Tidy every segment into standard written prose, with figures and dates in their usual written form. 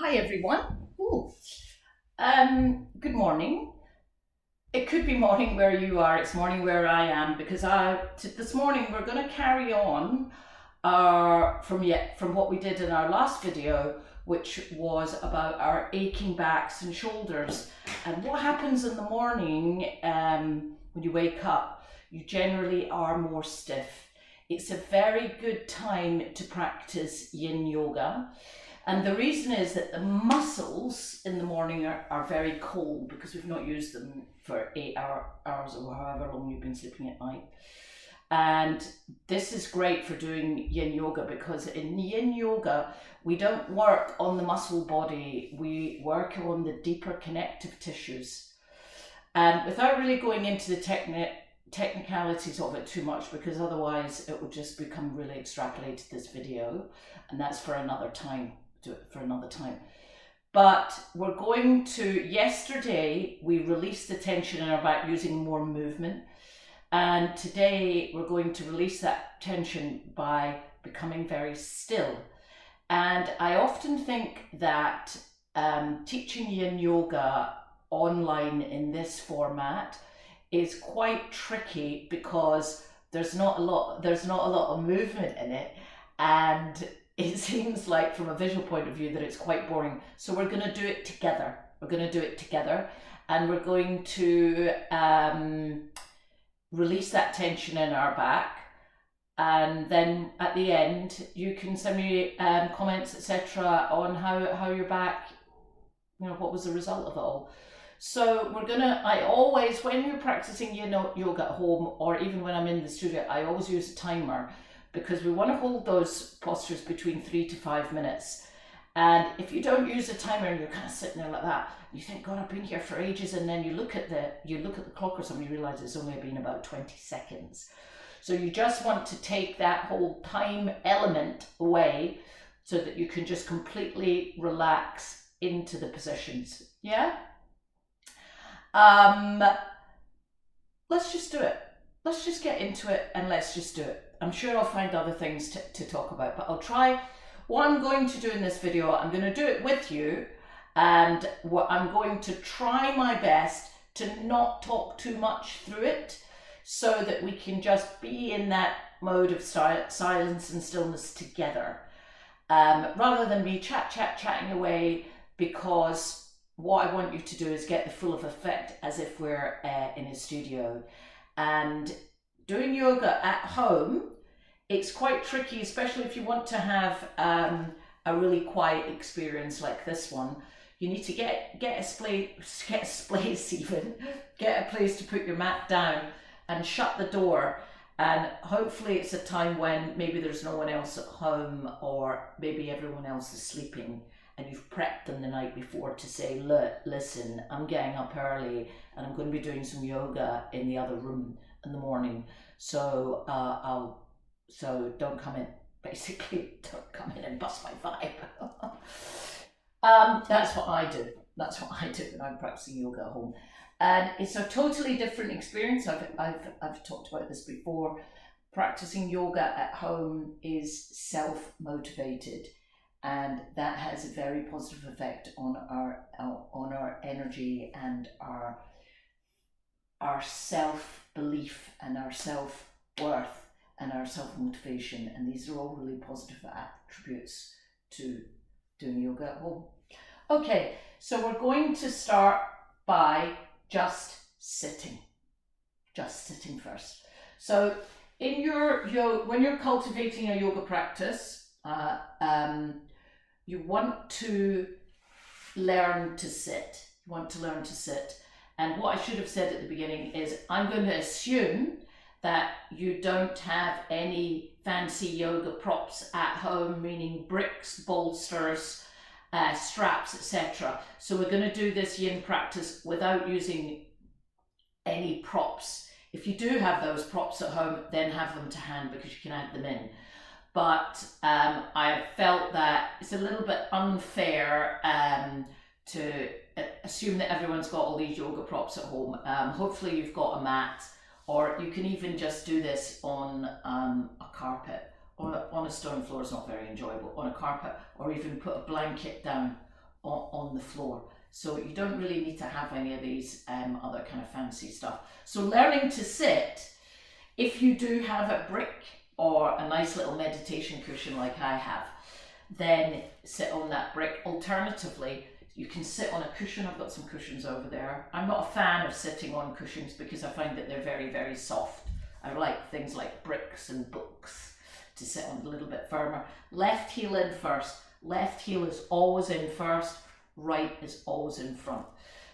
Hi everyone. Ooh. Good morning. It could be morning where you are. It's morning where I am because this morning we're going to carry on from what we did in our last video, which was about our aching backs and shoulders. And what happens in the morning when you wake up, you generally are more stiff. It's a very good time to practice Yin Yoga. And the reason is that the muscles in the morning are very cold because we've not used them for 8 hours or however long you've been sleeping at night. And this is great for doing Yin Yoga because in Yin Yoga, we don't work on the muscle body, we work on the deeper connective tissues. And without really going into the technicalities of it too much, because otherwise it would just become really extrapolated, this video, and that's for another time. Do it for another time. But we're going to, yesterday we released the tension in our back using more movement, and today we're going to release that tension by becoming very still. And I often think that teaching Yin Yoga online in this format is quite tricky because there's not a lot of movement in it, and it seems like from a visual point of view that it's quite boring. So we're going to do it together. And we're going to release that tension in our back. And then at the end, you can send me comments, etc., on how your back, what was the result of it all. So I always, when you're practicing yoga at home, or even when I'm in the studio, I always use a timer, because we want to hold those postures between 3 to 5 minutes. And if you don't use a timer and you're kind of sitting there like that, you think, God, I've been here for ages, and then you look at the clock or something, you realize it's only been about 20 seconds. So you just want to take that whole time element away so that you can just completely relax into the positions. Yeah? Let's just do it. Let's just get into it and let's just do it. I'm sure I'll find other things to talk about, but I'll try. What I'm going to do in this video, I'm going to do it with you, and what I'm going to try my best to not talk too much through it, so that we can just be in that mode of silence and stillness together, rather than me chatting away, because what I want you to do is get the full of effect as if we're in a studio. And doing yoga at home, it's quite tricky, especially if you want to have a really quiet experience like this one. You need to get a place even, get a place to put your mat down and shut the door. And hopefully it's a time when maybe there's no one else at home, or maybe everyone else is sleeping, and you've prepped them the night before to say, look, listen, I'm getting up early and I'm going to be doing some yoga in the other room in the morning. So so don't come in, basically, don't come in and bust my vibe. That's what I do when I'm practicing yoga at home. And it's a totally different experience. I've talked about this before. Practicing yoga at home is self-motivated, and that has a very positive effect on our energy and our self-belief and our self-worth and our self-motivation. And these are all really positive attributes to doing yoga at home. Okay, so we're going to start by just sitting first. So in when you're cultivating a yoga practice, you want to learn to sit. And what I should have said at the beginning is, I'm going to assume that you don't have any fancy yoga props at home, meaning bricks, bolsters, straps, etc. So we're going to do this yin practice without using any props. If you do have those props at home, then have them to hand, because you can add them in. But I felt that it's a little bit unfair to assume that everyone's got all these yoga props at home. Hopefully you've got a mat, or you can even just do this on a carpet. On a stone floor is not very enjoyable. On a carpet, or even put a blanket down on the floor. So you don't really need to have any of these other kind of fancy stuff. So learning to sit, if you do have a brick or a nice little meditation cushion like I have, then sit on that brick. Alternatively, you can sit on a cushion. I've got some cushions over there. I'm not a fan of sitting on cushions because I find that they're very, very soft. I like things like bricks and books to sit on a little bit firmer. Left heel in first. Left heel is always in first. Right is always in front.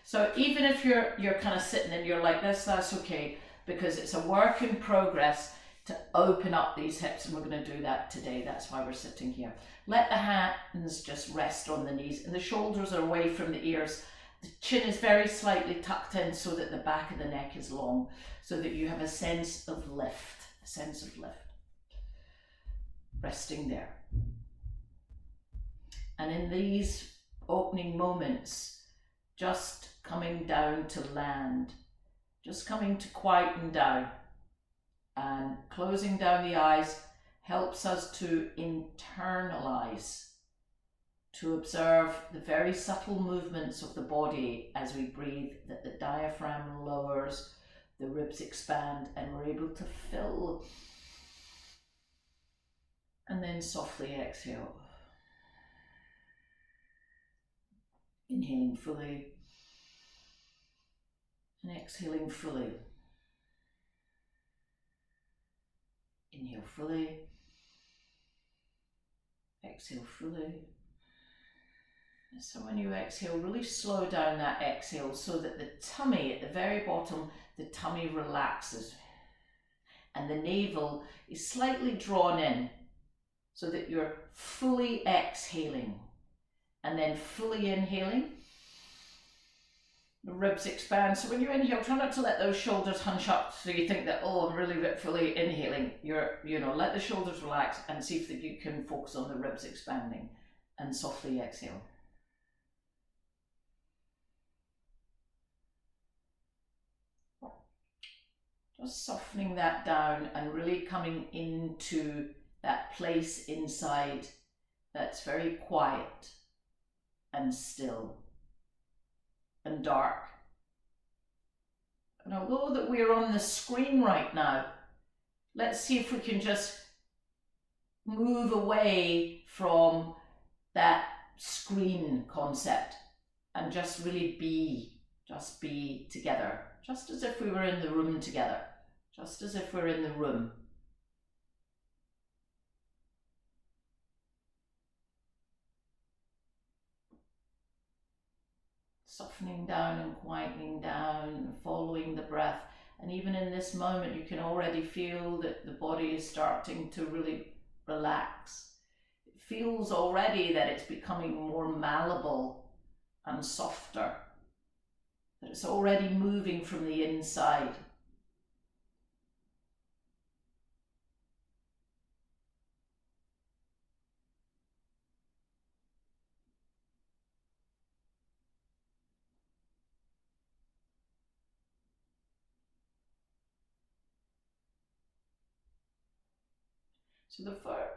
So even if you're kind of sitting and you're like this, that's okay, because it's a work in progress to open up these hips, and we're going to do that today. That's why we're sitting here. Let the hands just rest on the knees, and the shoulders are away from the ears. The chin is very slightly tucked in so that the back of the neck is long, so that you have a sense of lift, resting there. And in these opening moments, just coming down to land, just coming to quieten down, and closing down the eyes helps us to internalize, to observe the very subtle movements of the body as we breathe, that the diaphragm lowers, the ribs expand, and we're able to fill, and then softly exhale. Inhaling fully and exhaling fully. Inhale fully, exhale fully. So when you exhale, really slow down that exhale so that the tummy at the very bottom, the tummy relaxes and the navel is slightly drawn in so that you're fully exhaling. And then fully inhaling, the ribs expand. So when you inhale, try not to let those shoulders hunch up so you think that, oh, I'm really fully inhaling. Let the shoulders relax and see if you can focus on the ribs expanding, and softly exhale. Just softening that down and really coming into that place inside that's very quiet and still and dark. And although that we're on the screen right now, let's see if we can just move away from that screen concept and just really be together, just as if we were in the room together, just as if we're in the room. Softening down and quietening down, following the breath. And even in this moment, you can already feel that the body is starting to really relax. It feels already that it's becoming more malleable and softer, that it's already moving from the inside. So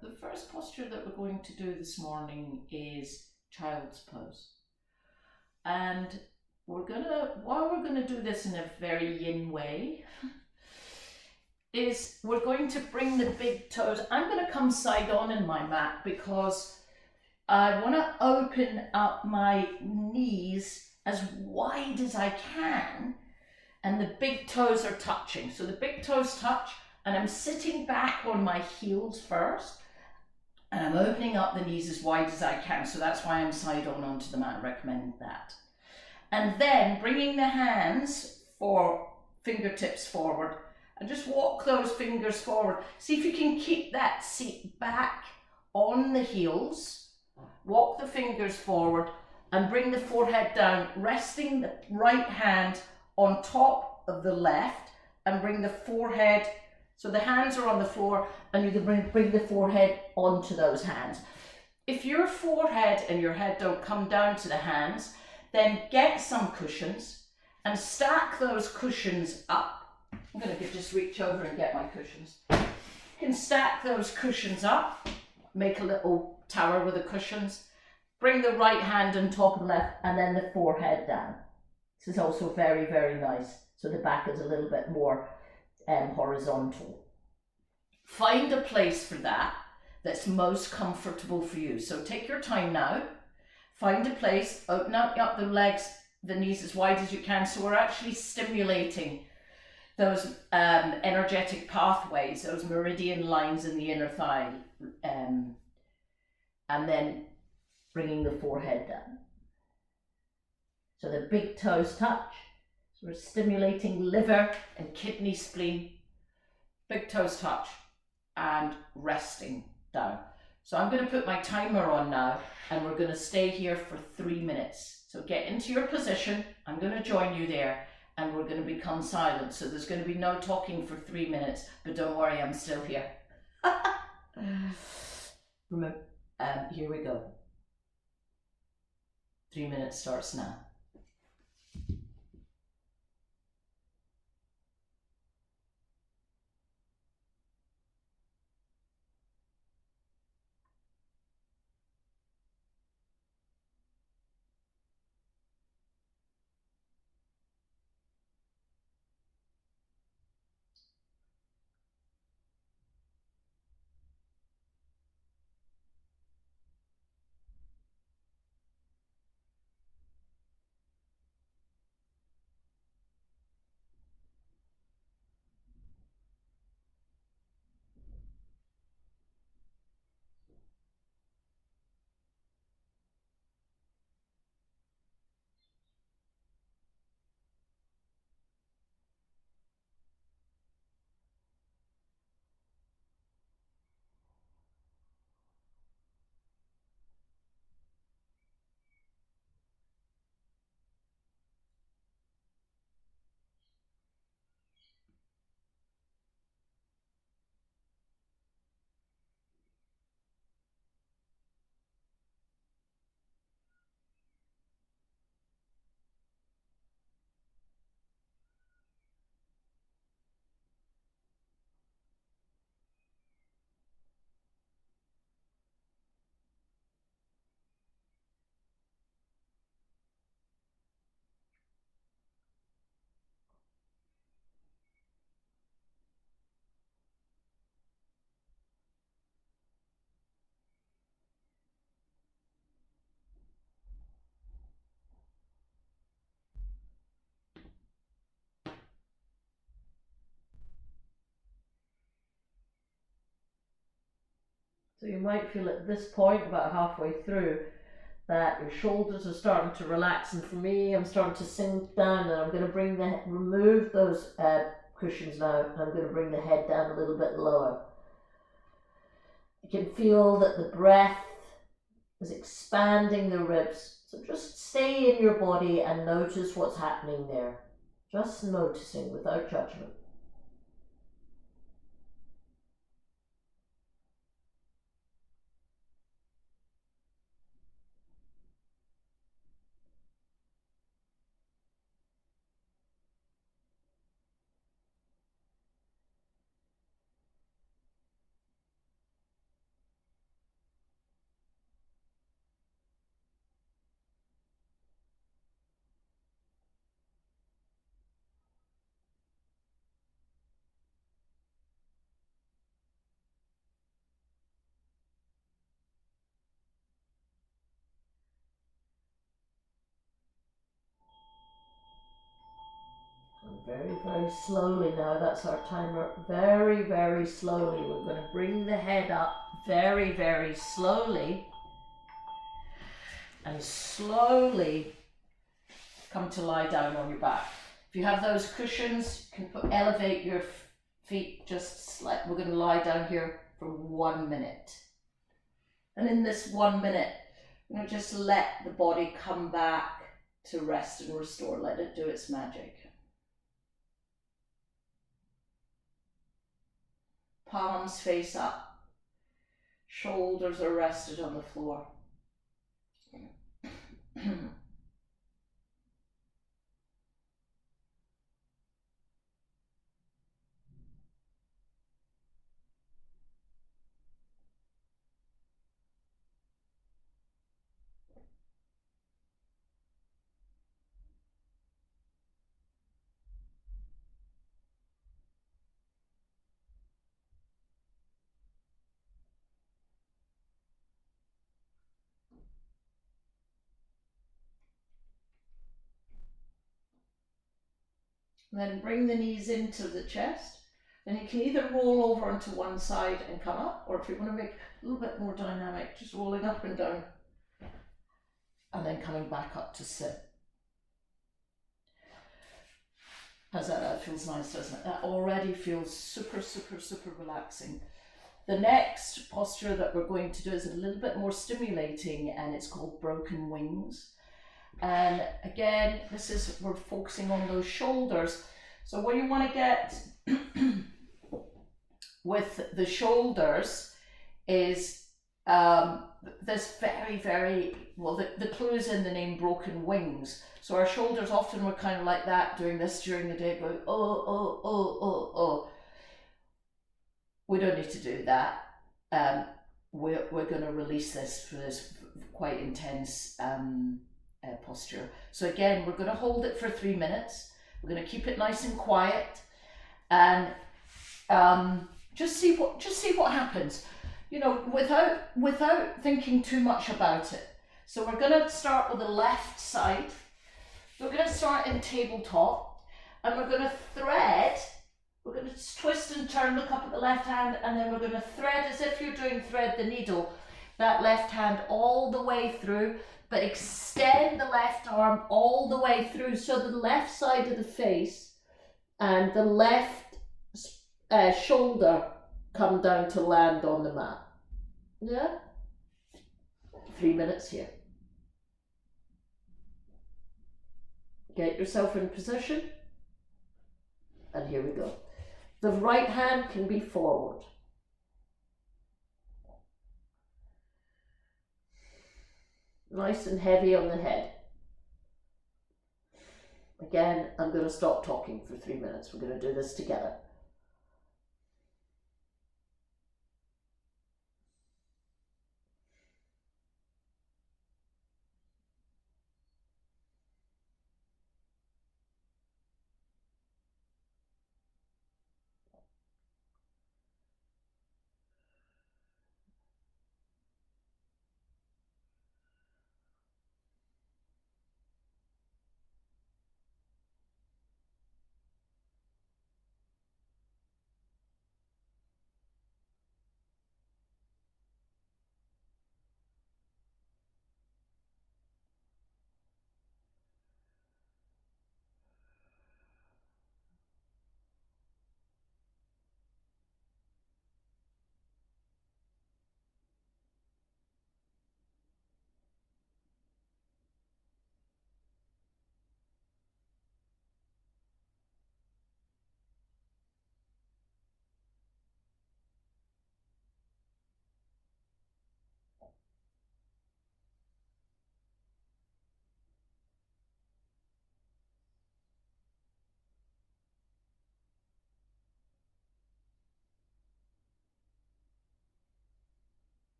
the first posture that we're going to do this morning is child's pose. And while we're gonna do this in a very yin way, is we're going to bring the big toes. I'm gonna come side on in my mat because I wanna open up my knees as wide as I can, and the big toes are touching. So the big toes touch, and I'm sitting back on my heels first, and I'm opening up the knees as wide as I can. So that's why I'm side on onto the mat. I recommend that. And then bringing the hands for fingertips forward, and just walk those fingers forward. See if you can keep that seat back on the heels. Walk the fingers forward and bring the forehead down, resting the right hand on top of the left, and bring the forehead. So the hands are on the floor, and you can bring the forehead onto those hands. If your forehead and your head don't come down to the hands, then get some cushions and stack those cushions up. I'm going to just reach over and get my cushions. You can stack those cushions up, make a little tower with the cushions, Bring the right hand on top of the left, and then the forehead down. This is also very, very nice. So the back is a little bit more horizontal. Find a place for that that's most comfortable for you. So take your time now. Find a place, open up the legs, the knees as wide as you can. So we're actually stimulating those energetic pathways, those meridian lines in the inner thigh. And then bringing the forehead down. So the big toes touch. So we're stimulating liver and kidney, spleen. Big toes touch and resting down. So I'm going to put my timer on now, and we're going to stay here for 3 minutes. So get into your position. I'm going to join you there, and we're going to become silent. So there's going to be no talking for 3 minutes, but don't worry, I'm still here. Remember, here we go. 3 minutes starts now. So you might feel at this point, about halfway through, that your shoulders are starting to relax, and for me, I'm starting to sink down, and I'm going to remove those cushions now, and I'm going to bring the head down a little bit lower. You can feel that the breath is expanding the ribs, so just stay in your body and notice what's happening there. Just noticing without judgment. Very, very slowly now, that's our timer. Very, very slowly, we're going to bring the head up very, very slowly, and slowly come to lie down on your back. If you have those cushions, you can elevate your feet just slightly. We're going to lie down here for 1 minute. And in this 1 minute, we're going to just let the body come back to rest and restore. Let it do its magic. Palms face up, shoulders are rested on the floor. And then bring the knees into the chest. And you can either roll over onto one side and come up, or if you want to make it a little bit more dynamic, just rolling up and down. And then coming back up to sit. How's that? That feels nice, doesn't it? That already feels super, super, super relaxing. The next posture that we're going to do is a little bit more stimulating, and it's called broken wings. And again, we're focusing on those shoulders. So what you want to get with the shoulders is this very, well, the clue is in the name broken wings. So our shoulders often were kind of like that, doing this during the day, going, oh. We don't need to do that. We're going to release this for this quite intense posture. So again, we're going to hold it for 3 minutes. We're going to keep it nice and quiet, and just see what happens. You know, without thinking too much about it. So we're going to start with the left side. We're going to start in tabletop, and we're going to thread. We're going to twist and turn, look up at the left hand, and then we're going to thread as if you're doing thread the needle, that left hand all the way through, but extend the left arm all the way through, so the left side of the face and the left shoulder come down to land on the mat. Yeah? 3 minutes here. Get yourself in position, and here we go. The right hand can be forward. Nice and heavy on the head. Again, I'm going to stop talking for 3 minutes. We're going to do this together.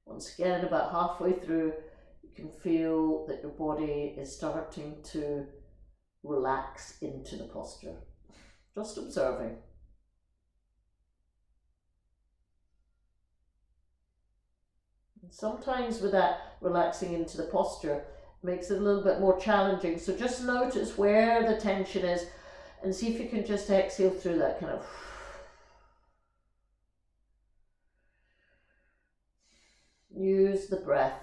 Once again, about halfway through, you can feel that your body is starting to relax into the posture. Just observing. And sometimes with that relaxing into the posture, it makes it a little bit more challenging. So just notice where the tension is and see if you can just exhale through that kind of. Use the breath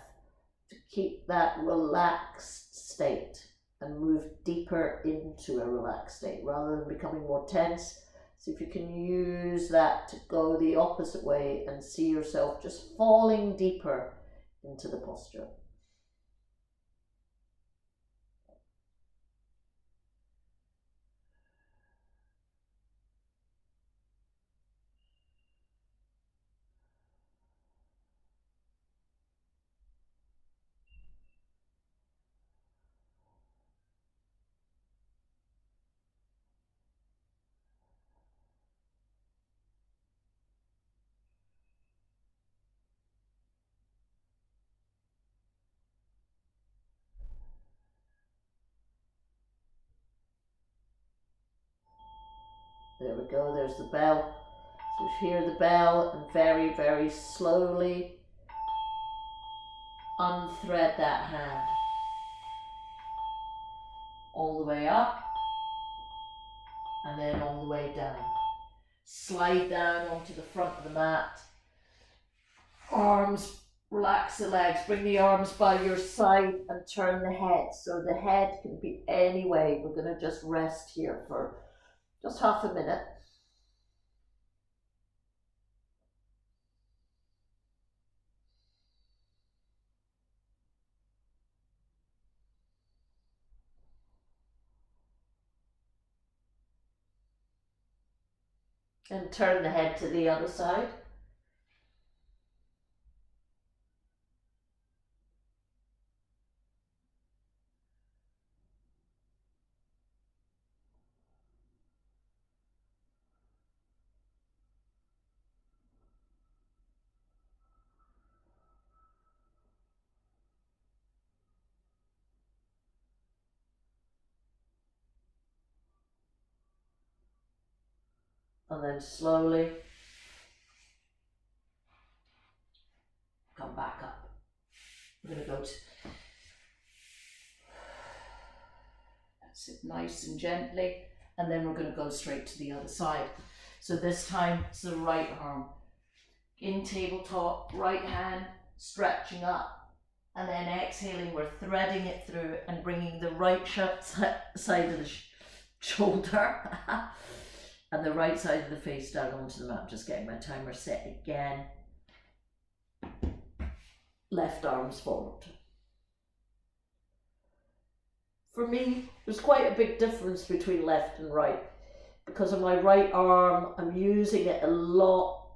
to keep that relaxed state and move deeper into a relaxed state rather than becoming more tense. See if you can use that to go the opposite way and see yourself just falling deeper into the posture. There we go, there's the bell. So hear the bell and very, very slowly unthread that hand. All the way up. and then all the way down. Slide down onto the front of the mat. Arms, relax the legs, bring the arms by your side and turn the head. So the head can be any way. We're going to just rest here for just half a minute. And turn the head to the other side. And then slowly come back up. We're going to go to sit nice and gently, and then we're going to go straight to the other side. So this time it's the right arm in tabletop, right hand stretching up, and then exhaling, we're threading it through and bringing the right side of the shoulder and the right side of the face down onto the mat. Just getting my timer set again. Left arms forward. For me, there's quite a big difference between left and right. Because of my right arm, I'm using it a lot,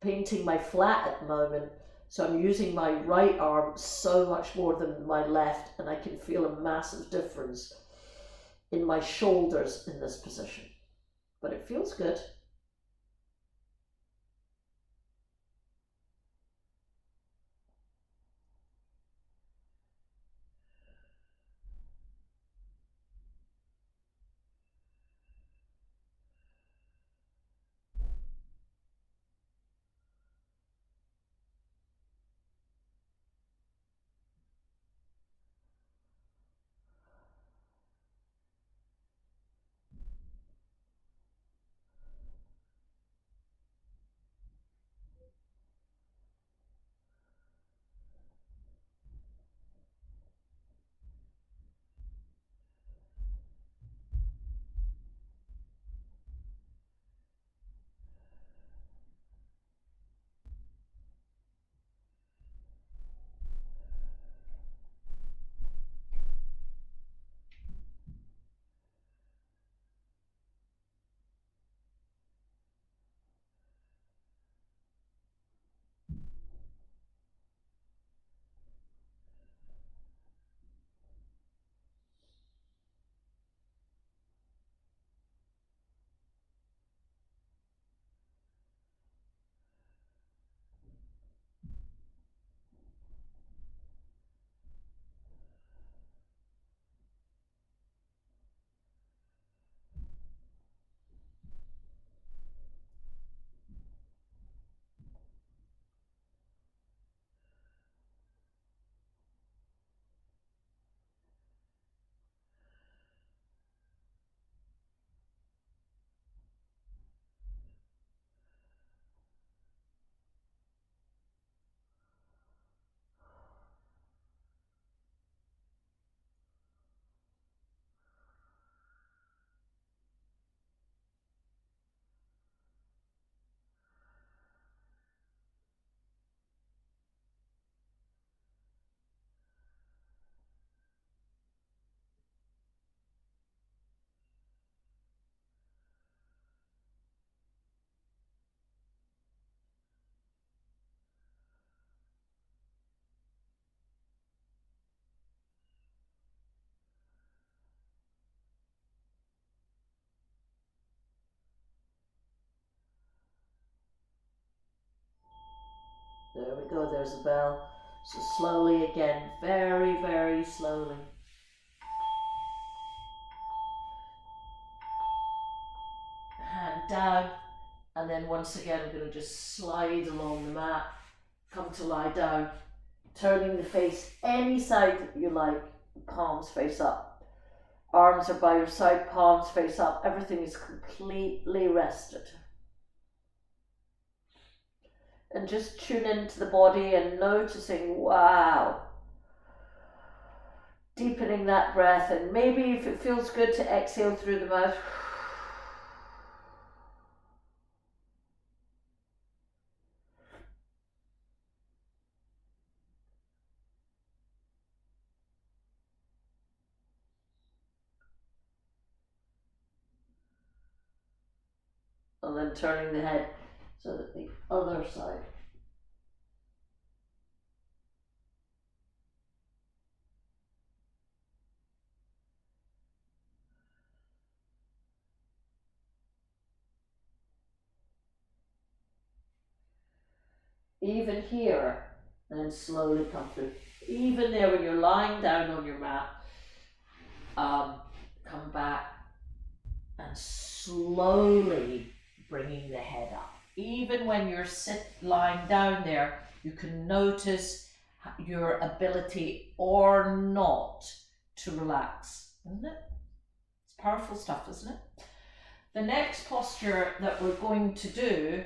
painting my flat at the moment. So I'm using my right arm so much more than my left, and I can feel a massive difference in my shoulders in this position. But it feels good. There we go, there's a bell. So slowly again, very, very slowly. Hand down, and then once again I'm going to just slide along the mat, come to lie down, turning the face any side that you like, palms face up. Arms are by your side, palms face up. Everything is completely rested. And just tune into the body and noticing, wow. Deepening that breath, and maybe if it feels good to exhale through the mouth. And then turning the head so that the other side. Even here, and then slowly come through. Even there when you're lying down on your mat, come back and slowly bringing the head up. Even when you're lying down there, you can notice your ability or not to relax, isn't it? It's powerful stuff, isn't it? The next posture that we're going to do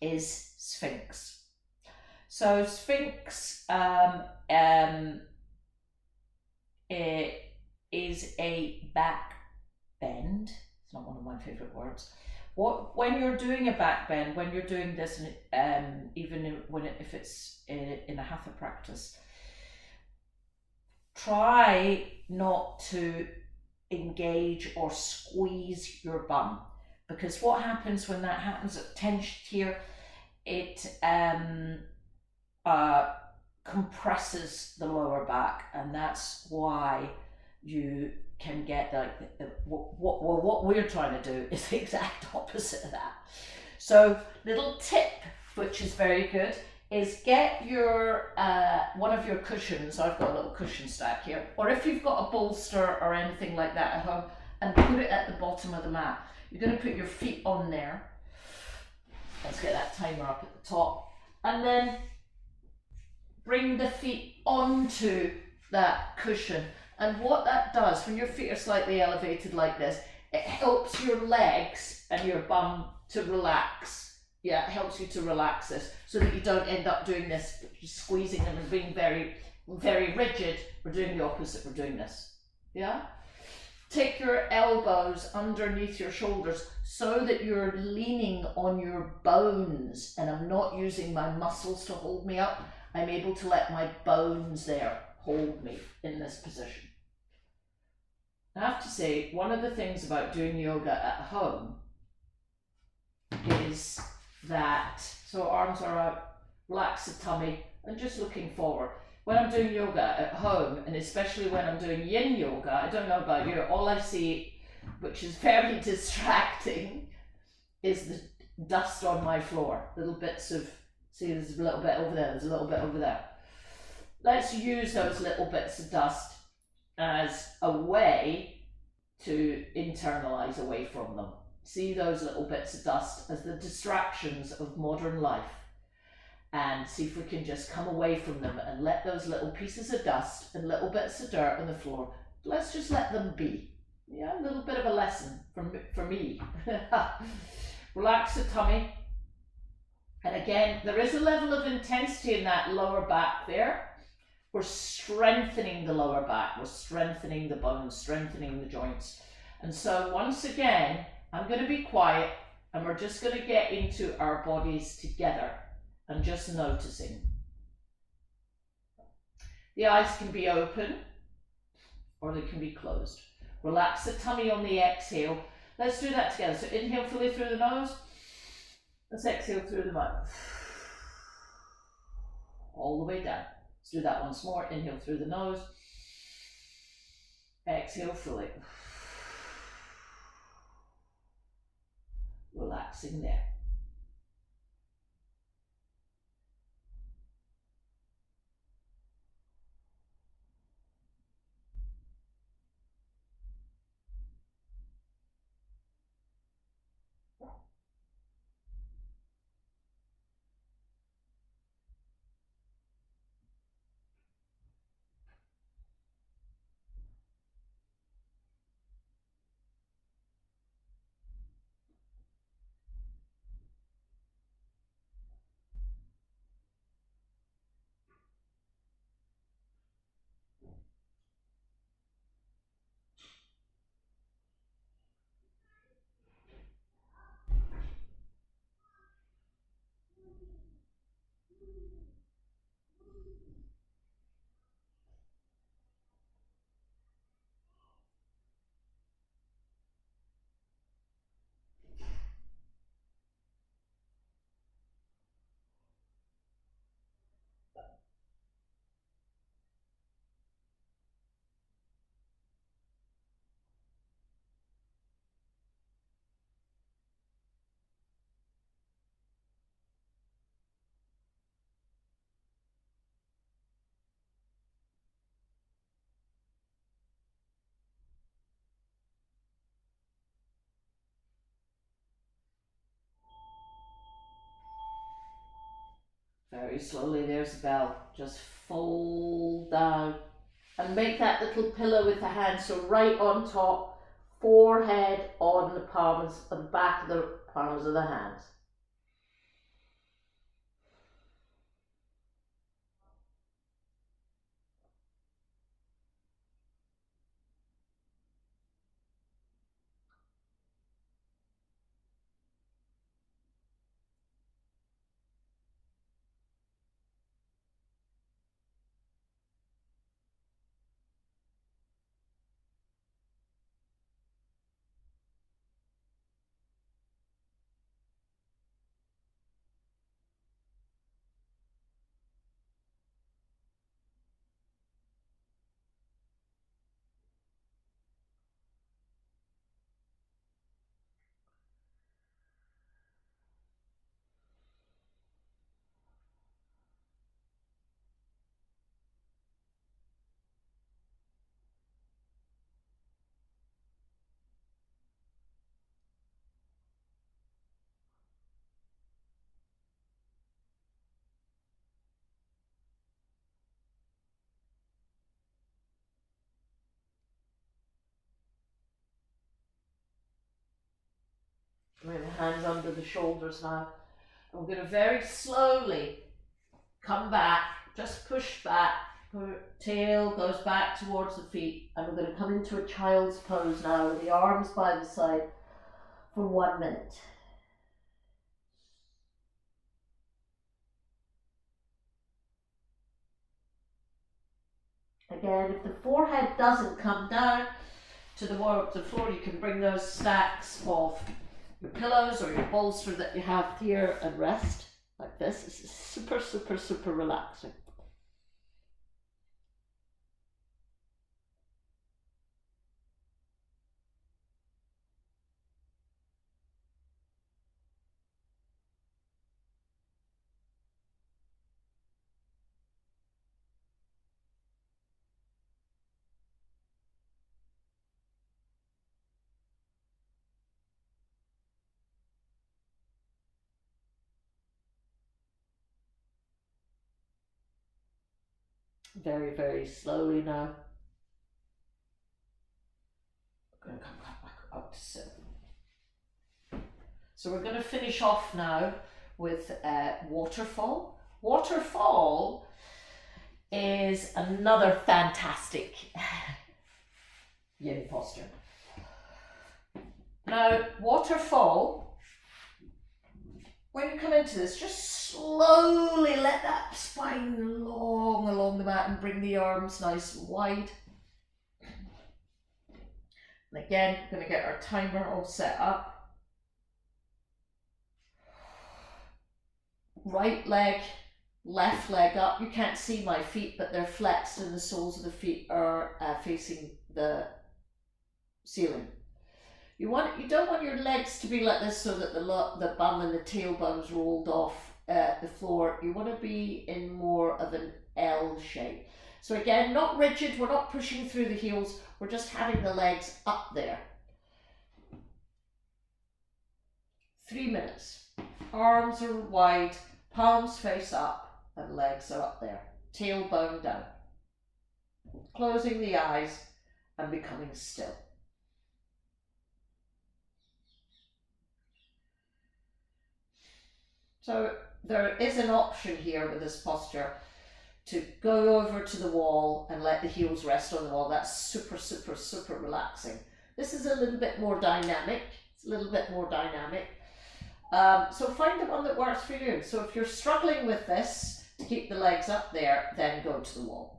is Sphinx. So Sphinx is a back bend. It's not one of my favorite words. When you're doing a back bend, when you're doing this, even if it's in a hatha practice, try not to engage or squeeze your bum, because what happens when that happens at tension here, it compresses the lower back, and that's why you can get what we're trying to do is the exact opposite of that. So little tip, which is very good, is get your one of your cushions. I've got a little cushion stack here, or if you've got a bolster or anything like that at home, and put it at the bottom of the mat. You're going to put your feet on there. Let's get that timer up at the top, and then bring the feet onto that cushion. And what that does, when your feet are slightly elevated like this, it helps your legs and your bum to relax. Yeah, it helps you to relax this so that you don't end up doing this, just squeezing them and being very, very rigid. We're doing the opposite, we're doing this. Yeah? Take your elbows underneath your shoulders so that you're leaning on your bones, and I'm not using my muscles to hold me up. I'm able to let my bones there hold me in this position. I have to say, one of the things about doing yoga at home is that, so arms are out, relax the tummy, and just looking forward. When I'm doing yoga at home, and especially when I'm doing Yin Yoga, I don't know about you, all I see, which is very distracting, is the dust on my floor. Little bits of, see, there's a little bit over there, there's a little bit over there. Let's use those little bits of dust as a way to internalize away from them. See those little bits of dust as the distractions of modern life, and see if we can just come away from them and let those little pieces of dust and little bits of dirt on the floor, let's just let them be. Yeah, a little bit of a lesson for me. Relax the tummy. And again, there is a level of intensity in that lower back there. We're strengthening the lower back, we're strengthening the bones, strengthening the joints. And so once again, I'm going to be quiet, and we're just going to get into our bodies together and just noticing. The eyes can be open or they can be closed. Relax the tummy on the exhale. Let's do that together. So inhale fully through the nose. Let's exhale through the mouth. All the way down. Let's do that once more. Inhale through the nose. Exhale fully. Relaxing there. Very slowly, there's the bell. Just fold down and make that little pillow with the hands. So right on top, forehead on the palms and back of the palms of the hands. Bring the hands under the shoulders now. And we're going to very slowly come back, just push back. Tail goes back towards the feet, and we're going to come into a child's pose now with the arms by the side for 1 minute. Again, if the forehead doesn't come down to the floor, you can bring those stacks of your pillows or your bolster that you have here and rest like this. This is super, super, super relaxing. Very, very slowly now. We're going to come back up to sit. So we're going to finish off now with Waterfall. Waterfall is another fantastic yin posture. Now, Waterfall, when you come into this, just slowly let that spine long along the mat and bring the arms nice and wide. And again, we're going to get our timer all set up. Right leg, left leg up. You can't see my feet, but they're flexed and the soles of the feet are facing the ceiling. You don't want your legs to be like this so that the bum and the tailbone's rolled off the floor. You want to be in more of an L shape. So again, not rigid, we're not pushing through the heels, we're just having the legs up there. 3 minutes. Arms are wide, palms face up, and legs are up there. Tailbone down. Closing the eyes and becoming still. So there is an option here with this posture to go over to the wall and let the heels rest on the wall. That's super, super, super relaxing. This is a little bit more dynamic. It's a little bit more dynamic. So find the one that works for you. So if you're struggling with this to keep the legs up there, then go to the wall.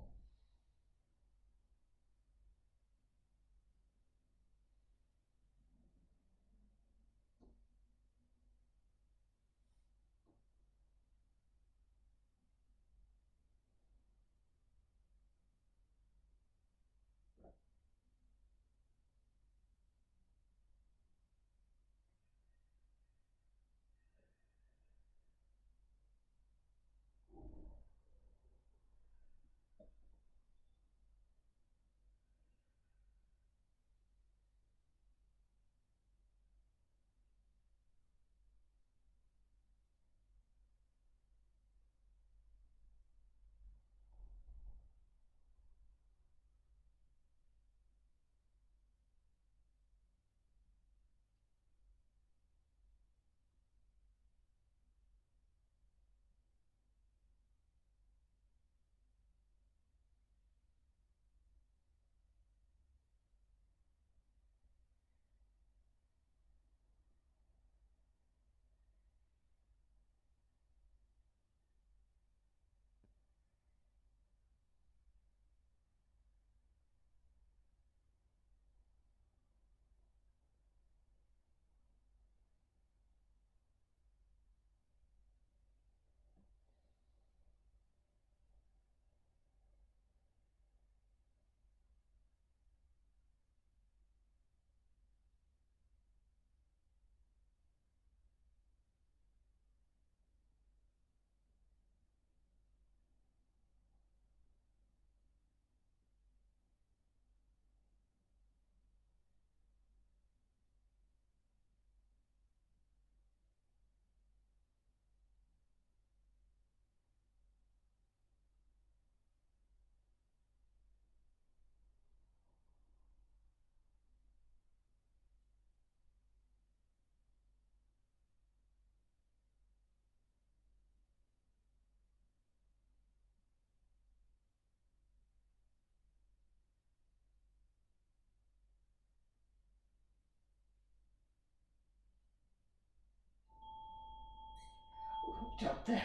jump there.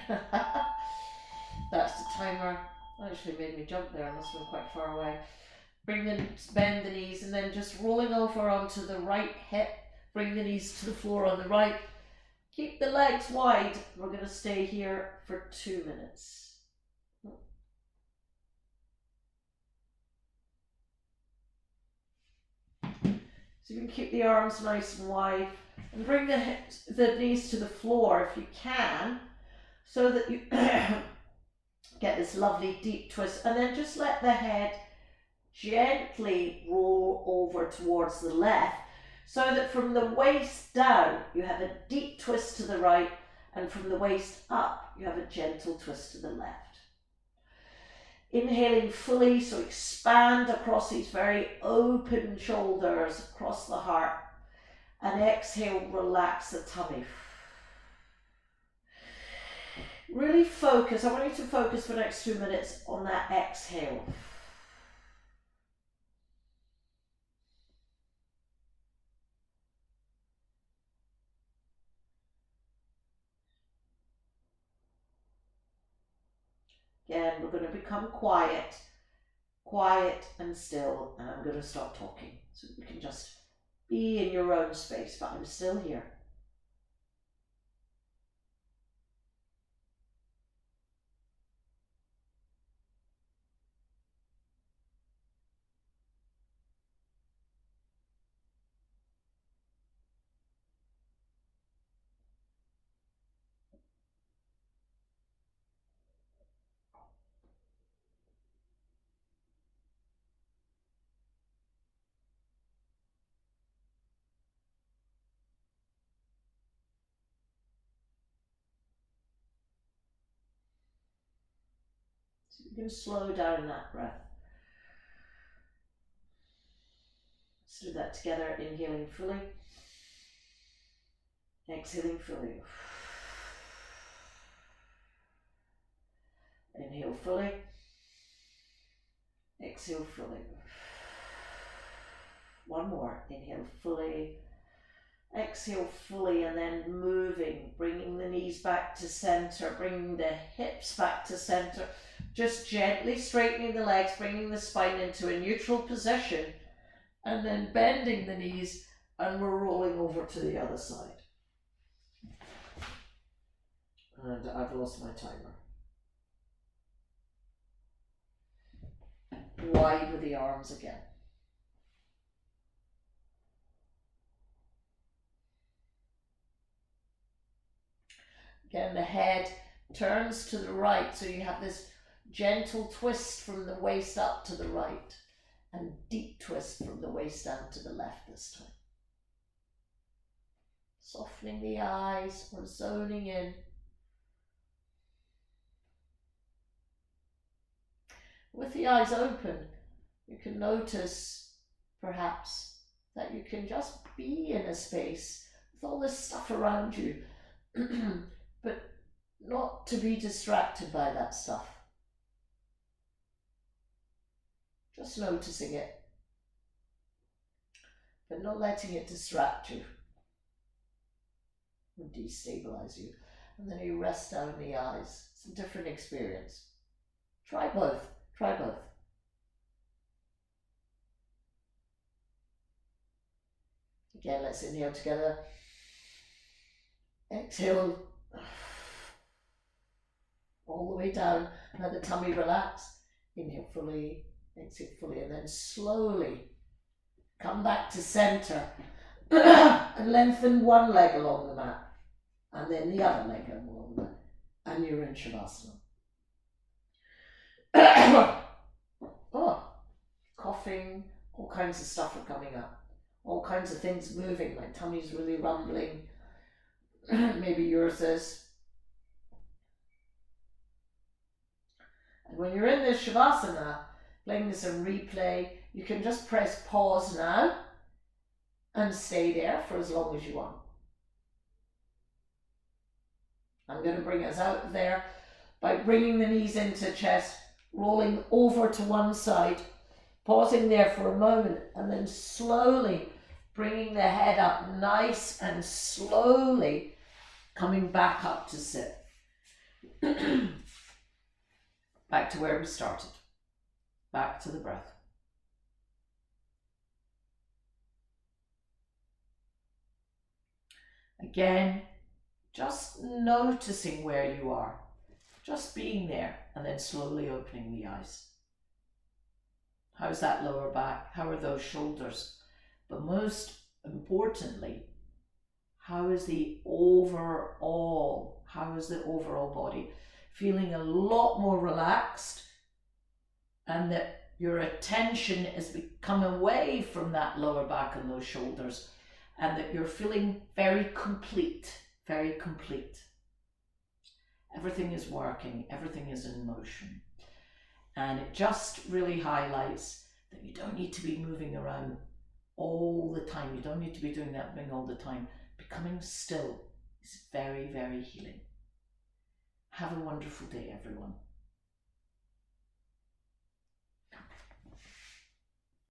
That's the timer. Actually made me jump there. I must have been quite far away. Bend the knees, and then just rolling over onto the right hip. Bring the knees to the floor on the right. Keep the legs wide. We're going to stay here for 2 minutes. So you can keep the arms nice and wide, and bring the knees to the floor if you can, so that you get this lovely deep twist, and then just let the head gently roll over towards the left, so that from the waist down you have a deep twist to the right, and from the waist up you have a gentle twist to the left. Inhaling fully, so expand across these very open shoulders, across the heart, and exhale, relax the tummy. Really focus. I want you to focus for the next 2 minutes on that exhale. Again, we're going to become quiet and still, and I'm going to stop talking. So you can just be in your own space, but I'm still here. So you can slow down that breath. Let's do that together, inhaling fully, exhaling fully. Inhale fully, exhale fully. One more, inhale fully, exhale fully, and then moving, bringing the knees back to center, bringing the hips back to center, just gently straightening the legs, bringing the spine into a neutral position, and then bending the knees, and we're rolling over to the other side. And I've lost my timer. Wide with the arms again. Again, the head turns to the right, so you have this gentle twist from the waist up to the right, and deep twist from the waist down to the left this time. Softening the eyes or zoning in. With the eyes open, you can notice perhaps that you can just be in a space with all this stuff around you, but not to be distracted by that stuff. Just noticing it, but not letting it distract you and destabilize you. And then you rest down the eyes. It's a different experience. Try both. Try both. Again, let's inhale together. Exhale. All the way down. Let the tummy relax. Inhale fully, exhale fully, and then slowly come back to center and lengthen one leg along the mat, and then the other leg along the mat, and you're in shavasana. Oh, coughing, all kinds of stuff are coming up, all kinds of things moving. My tummy's really rumbling. Maybe yours is. And when you're in this shavasana, playing this in replay, you can just press pause now and stay there for as long as you want. I'm going to bring us out there by bringing the knees into chest, rolling over to one side, pausing there for a moment, and then slowly bringing the head up nice and slowly coming back up to sit. Back to where we started. Back to the breath. Again, just noticing where you are. Just being there and then slowly opening the eyes. How's that lower back? How are those shoulders? But most importantly, how is the overall body? Feeling a lot more relaxed, and that your attention has come away from that lower back and those shoulders, and that you're feeling very complete, very complete. Everything is working, everything is in motion. And it just really highlights that you don't need to be moving around all the time. You don't need to be doing that thing all the time. Becoming still is very, very healing. Have a wonderful day, everyone.